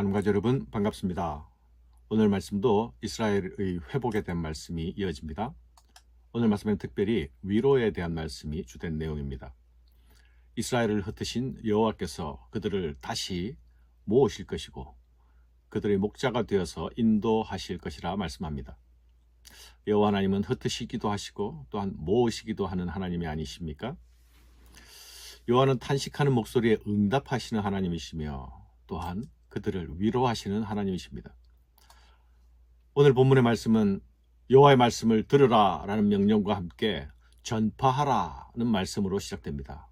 하나님 여러분 반갑습니다. 오늘 말씀도 이스라엘의 회복에 대한 말씀이 이어집니다. 오늘 말씀은 특별히 위로에 대한 말씀이 주된 내용입니다. 이스라엘을 흩으신 여호와께서 그들을 다시 모으실 것이고 그들의 목자가 되어서 인도하실 것이라 말씀합니다. 여호와 하나님은 흩으시기도 하시고 또한 모으시기도 하는 하나님이 아니십니까? 여호와는 탄식하는 목소리에 응답하시는 하나님이시며 또한 그들을 위로하시는 하나님이십니다. 오늘 본문의 말씀은 여호와의 말씀을 들으라 라는 명령과 함께 전파하라는 말씀으로 시작됩니다.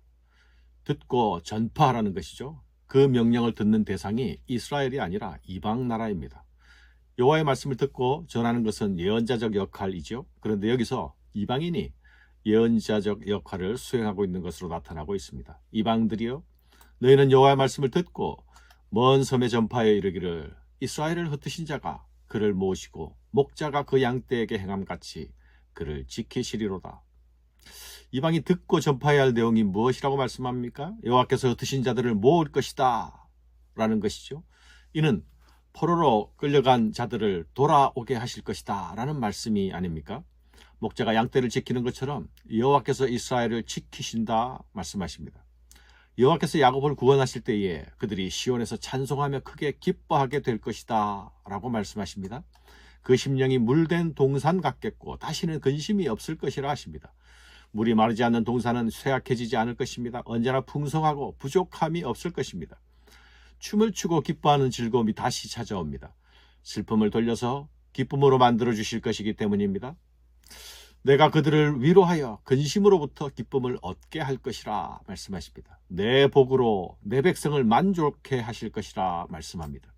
듣고 전파하라는 것이죠. 그 명령을 듣는 대상이 이스라엘이 아니라 이방 나라입니다. 여호와의 말씀을 듣고 전하는 것은 예언자적 역할이죠. 그런데 여기서 이방인이 예언자적 역할을 수행하고 있는 것으로 나타나고 있습니다. 이방들이여, 너희는 여호와의 말씀을 듣고 먼 섬에 전파하여 이르기를 이스라엘을 흩으신 자가 그를 모으시고 목자가 그 양떼에게 행함같이 그를 지키시리로다. 이방이 듣고 전파해야 할 내용이 무엇이라고 말씀합니까? 여호와께서 흩으신 자들을 모을 것이다 라는 것이죠. 이는 포로로 끌려간 자들을 돌아오게 하실 것이다 라는 말씀이 아닙니까? 목자가 양떼를 지키는 것처럼 여호와께서 이스라엘을 지키신다 말씀하십니다. 여호와께서 야곱을 구원하실 때에 그들이 시온에서 찬송하며 크게 기뻐하게 될 것이다 라고 말씀하십니다. 그 심령이 물된 동산 같겠고 다시는 근심이 없을 것이라 하십니다. 물이 마르지 않는 동산은 쇠약해지지 않을 것입니다. 언제나 풍성하고 부족함이 없을 것입니다. 춤을 추고 기뻐하는 즐거움이 다시 찾아옵니다. 슬픔을 돌려서 기쁨으로 만들어 주실 것이기 때문입니다. 내가 그들을 위로하여 근심으로부터 기쁨을 얻게 할 것이라 말씀하십니다. 내 복으로 내 백성을 만족해 하실 것이라 말씀합니다.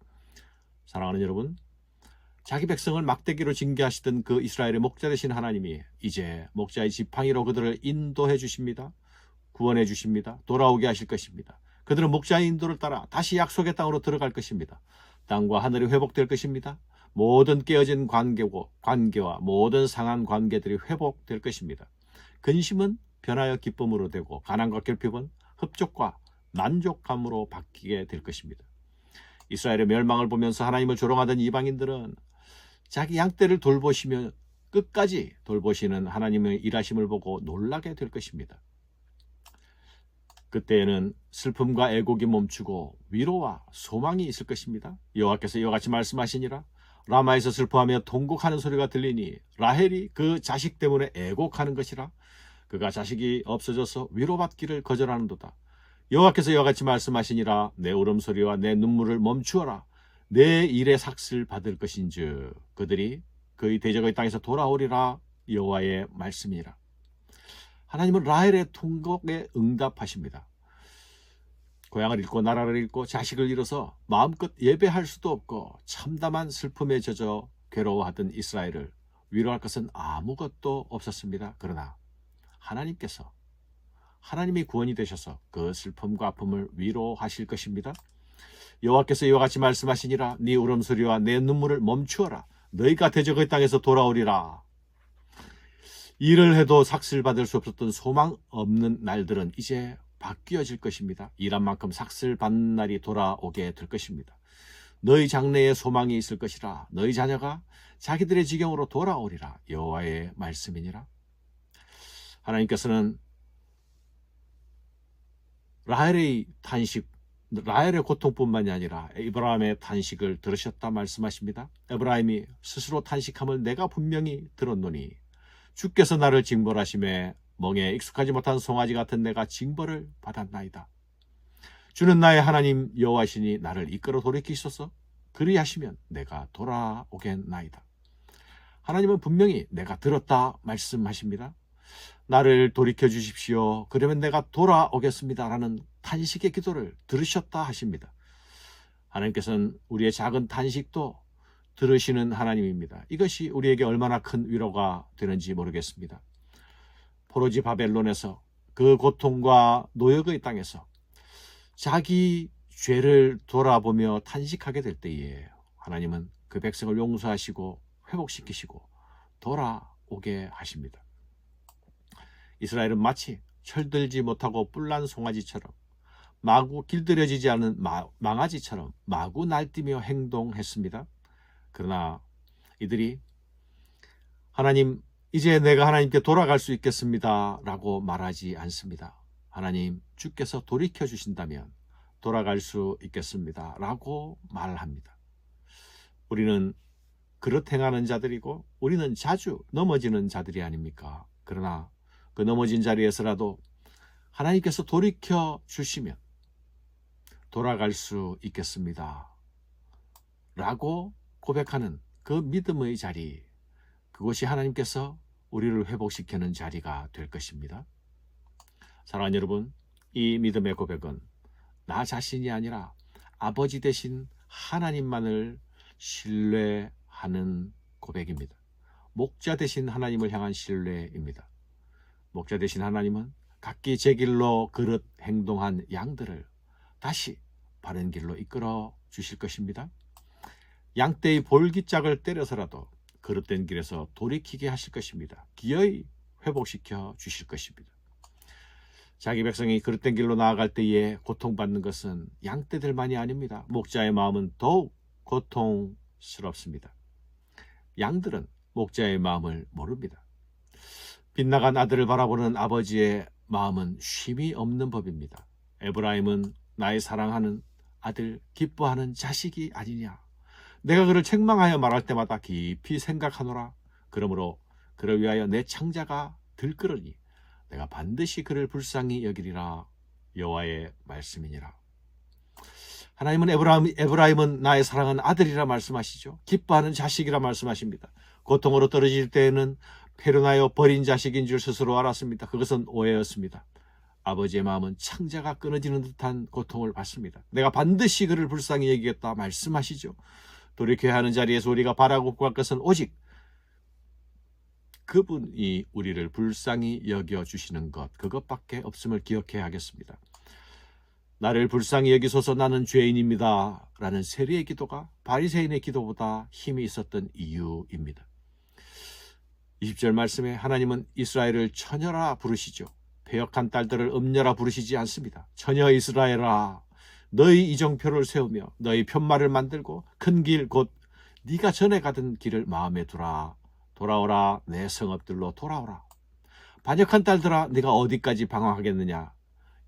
사랑하는 여러분, 자기 백성을 막대기로 징계하시던 그 이스라엘의 목자 되신 하나님이 이제 목자의 지팡이로 그들을 인도해 주십니다. 구원해 주십니다. 돌아오게 하실 것입니다. 그들은 목자의 인도를 따라 다시 약속의 땅으로 들어갈 것입니다. 땅과 하늘이 회복될 것입니다. 모든 깨어진 관계와 모든 상한 관계들이 회복될 것입니다. 근심은 변하여 기쁨으로 되고 가난과 결핍은 흡족과 만족감으로 바뀌게 될 것입니다. 이스라엘의 멸망을 보면서 하나님을 조롱하던 이방인들은 자기 양떼를 돌보시며 끝까지 돌보시는 하나님의 일하심을 보고 놀라게 될 것입니다. 그때에는 슬픔과 애곡이 멈추고 위로와 소망이 있을 것입니다. 여호와께서 이와 같이 말씀하시니라. 라마에서 슬퍼하며 통곡하는 소리가 들리니 라헬이 그 자식 때문에 애곡하는 것이라. 그가 자식이 없어져서 위로받기를 거절하는도다. 여호와께서 이와 같이 말씀하시니라. 내 울음소리와 내 눈물을 멈추어라. 내 일의 삭슬 받을 것인즉 그들이 그의 대적의 땅에서 돌아오리라. 여호와의 말씀이라. 하나님은 라헬의 통곡에 응답하십니다. 고향을 잃고 나라를 잃고 자식을 잃어서 마음껏 예배할 수도 없고 참담한 슬픔에 젖어 괴로워하던 이스라엘을 위로할 것은 아무것도 없었습니다. 그러나 하나님께서 하나님이 구원이 되셔서 그 슬픔과 아픔을 위로하실 것입니다. 여호와께서 이와 같이 말씀하시니라. 네 울음소리와 내 눈물을 멈추어라. 너희가 대적의 땅에서 돌아오리라. 일을 해도 삭슬받을 수 없었던 소망 없는 날들은 이제 바뀌어질 것입니다. 일한 만큼 삭슬받는 날이 돌아오게 될 것입니다. 너희 장래에 소망이 있을 것이라. 너희 자녀가 자기들의 지경으로 돌아오리라. 여호와의 말씀이니라. 하나님께서는 라헬의 고통뿐만이 아니라 에브라임의 탄식을 들으셨다 말씀하십니다. 에브라임이 스스로 탄식함을 내가 분명히 들었노니 주께서 나를 징벌하심에 멍에 익숙하지 못한 송아지 같은 내가 징벌을 받았나이다. 주는 나의 하나님 여호와시니 나를 이끌어 돌이키소서. 그리하시면 내가 돌아오겠나이다. 하나님은 분명히 내가 들었다 말씀하십니다. 나를 돌이켜 주십시오. 그러면 내가 돌아오겠습니다. 라는 탄식의 기도를 들으셨다 하십니다. 하나님께서는 우리의 작은 탄식도 들으시는 하나님입니다. 이것이 우리에게 얼마나 큰 위로가 되는지 모르겠습니다. 포로지 바벨론에서 그 고통과 노역의 땅에서 자기 죄를 돌아보며 탄식하게 될 때에 하나님은 그 백성을 용서하시고 회복시키시고 돌아오게 하십니다. 이스라엘은 마치 철들지 못하고 뿔난 송아지처럼 마구 길들여지지 않은 망아지처럼 마구 날뛰며 행동했습니다. 그러나 이들이 하나님, 이제 내가 하나님께 돌아갈 수 있겠습니다 라고 말하지 않습니다. 하나님, 주께서 돌이켜 주신다면 돌아갈 수 있겠습니다 라고 말합니다. 우리는 그릇 행하는 자들이고 우리는 자주 넘어지는 자들이 아닙니까? 그러나 그 넘어진 자리에서라도 하나님께서 돌이켜 주시면 돌아갈 수 있겠습니다 라고 고백하는 그 믿음의 자리, 그것이 하나님께서 우리를 회복시키는 자리가 될 것입니다. 사랑하는 여러분, 이 믿음의 고백은 나 자신이 아니라 아버지 되신 하나님만을 신뢰하는 고백입니다. 목자 되신 하나님을 향한 신뢰입니다. 목자 되신 하나님은 각기 제 길로 그릇 행동한 양들을 다시 바른 길로 이끌어 주실 것입니다. 양떼의 볼기짝을 때려서라도 그릇된 길에서 돌이키게 하실 것입니다. 기어이 회복시켜 주실 것입니다. 자기 백성이 그릇된 길로 나아갈 때에 고통받는 것은 양떼들만이 아닙니다. 목자의 마음은 더욱 고통스럽습니다. 양들은 목자의 마음을 모릅니다. 빗나간 아들을 바라보는 아버지의 마음은 쉼이 없는 법입니다. 에브라임은 나의 사랑하는 아들, 기뻐하는 자식이 아니냐. 내가 그를 책망하여 말할 때마다 깊이 생각하노라. 그러므로 그를 위하여 내 창자가 들끓으니 내가 반드시 그를 불쌍히 여기리라. 여호와의 말씀이니라. 하나님은 에브라임은 나의 사랑하는 아들이라 말씀하시죠. 기뻐하는 자식이라 말씀하십니다. 고통으로 떨어질 때에는 패륜하여 버린 자식인 줄 스스로 알았습니다. 그것은 오해였습니다. 아버지의 마음은 창자가 끊어지는 듯한 고통을 받습니다. 내가 반드시 그를 불쌍히 여기겠다 말씀하시죠. 돌이켜야 하는 자리에서 우리가 바라고 구할 것은 오직 그분이 우리를 불쌍히 여겨주시는 것, 그것밖에 없음을 기억해야 하겠습니다. 나를 불쌍히 여기소서, 나는 죄인입니다 라는 세리의 기도가 바리새인의 기도보다 힘이 있었던 이유입니다. 20절 말씀에 하나님은 이스라엘을 처녀라 부르시죠. 패역한 딸들을 음녀라 부르시지 않습니다. 처녀 이스라엘아, 너희 이정표를 세우며 너희 편말을 만들고 큰 길 곧 네가 전에 가던 길을 마음에 두라. 돌아오라, 내 성읍들로 돌아오라. 반역한 딸들아, 네가 어디까지 방황하겠느냐.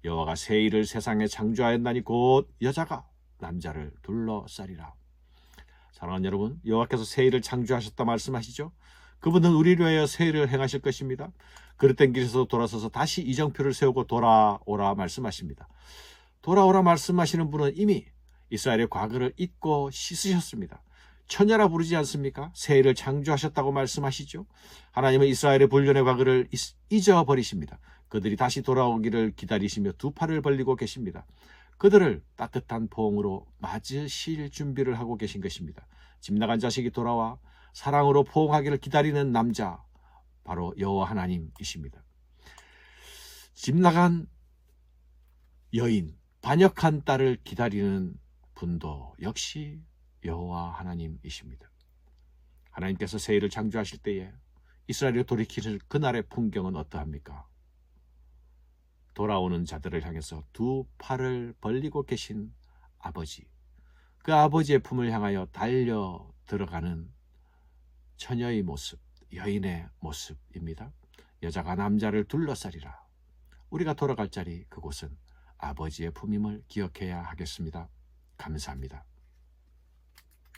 여호와가 새 일을 세상에 창조하였나니 곧 여자가 남자를 둘러싸리라. 사랑하는 여러분, 여호와께서 새 일을 창조하셨다 말씀하시죠. 그분은 우리를 위하여 새 일을 행하실 것입니다. 그릇된 길에서 돌아서서 다시 이정표를 세우고 돌아오라 말씀하십니다. 돌아오라 말씀하시는 분은 이미 이스라엘의 과거를 잊고 씻으셨습니다. 처녀라 부르지 않습니까? 새 일을 창조하셨다고 말씀하시죠. 하나님은 이스라엘의 불륜의 과거를 잊어버리십니다. 그들이 다시 돌아오기를 기다리시며 두 팔을 벌리고 계십니다. 그들을 따뜻한 포옹으로 맞으실 준비를 하고 계신 것입니다. 집 나간 자식이 돌아와 사랑으로 포옹하기를 기다리는 남자, 바로 여호와 하나님이십니다. 집 나간 여인, 반역한 딸을 기다리는 분도 역시 여호와 하나님이십니다. 하나님께서 새 일을 창조하실 때에 이스라엘을 돌이키실 그날의 풍경은 어떠합니까? 돌아오는 자들을 향해서 두 팔을 벌리고 계신 아버지, 그 아버지의 품을 향하여 달려 들어가는 처녀의 모습, 여인의 모습입니다. 여자가 남자를 둘러싸리라. 우리가 돌아갈 자리, 그곳은 아버지의 품임을 기억해야 하겠습니다. 감사합니다.